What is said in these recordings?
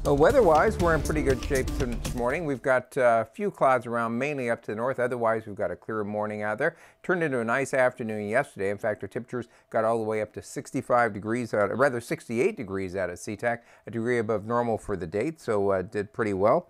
Well, weather-wise, we're in pretty good shape this morning. We've got a few clouds around, mainly up to the north. Otherwise, we've got a clear morning out there. Turned into a nice afternoon yesterday. In fact, our temperatures got all the way up to 65 degrees, rather 68 degrees out at SeaTac, a degree above normal for the date, so did pretty well.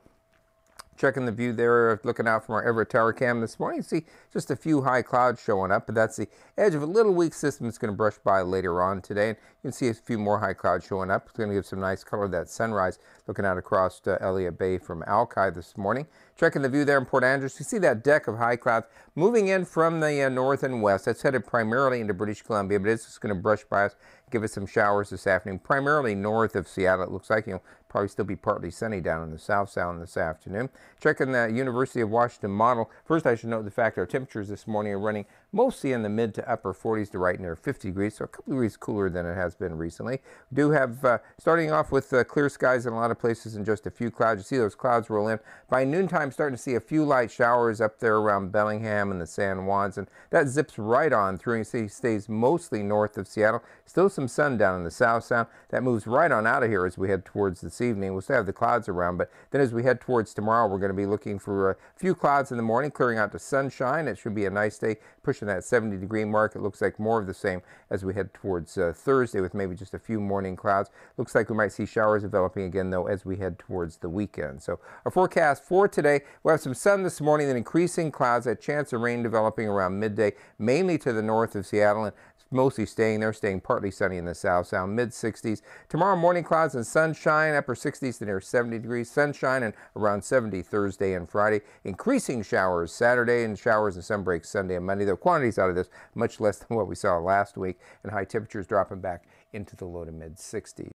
Checking the view there, looking out from our Everett Tower cam this morning, you see just a few high clouds showing up, but that's the edge of a little weak system that's going to brush by later on today. And you can see a few more high clouds showing up. It's going to give some nice color to that sunrise looking out across Elliott Bay from Alki this morning. Checking the view there in Port Andrews, you see that deck of high clouds moving in from the north and west. That's headed primarily into British Columbia, but it's just going to brush by us, give us some showers this afternoon, primarily north of Seattle. It looks like, probably still be partly sunny down in the South Sound this afternoon. Checking the University of Washington model. First, I should note the fact that our temperatures this morning are running mostly in the mid to upper 40s to right near 50 degrees, so a couple degrees cooler than it has been recently. We do have, starting off with clear skies in a lot of places and just a few clouds. You see those clouds roll in. By noontime, starting to see a few light showers up there around Bellingham and the San Juans, and that zips right on through. You see, stays mostly north of Seattle. Still some sun down in the South Sound. That moves right on out of here as we head towards this evening. We'll still have the clouds around, but then as we head towards tomorrow, we're going to be looking for a few clouds in the morning, clearing out to sunshine. It should be a nice day, pushing that 70-degree mark. It looks like more of the same as we head towards Thursday, with maybe just a few morning clouds. Looks like we might see showers developing again, though, as we head towards the weekend. So our forecast for today, we'll have some sun this morning, then increasing clouds, a chance of rain developing around midday, mainly to the north of Seattle, and mostly staying partly sunny in the South Sound, mid-60s. Tomorrow morning, clouds and sunshine, upper 60s to near 70 degrees, sunshine and around 70 Thursday and Friday. Increasing showers Saturday and showers and sun breaks Sunday and Monday. The quantities out of this much less than what we saw last week, and high temperatures dropping back into the low to mid-60s.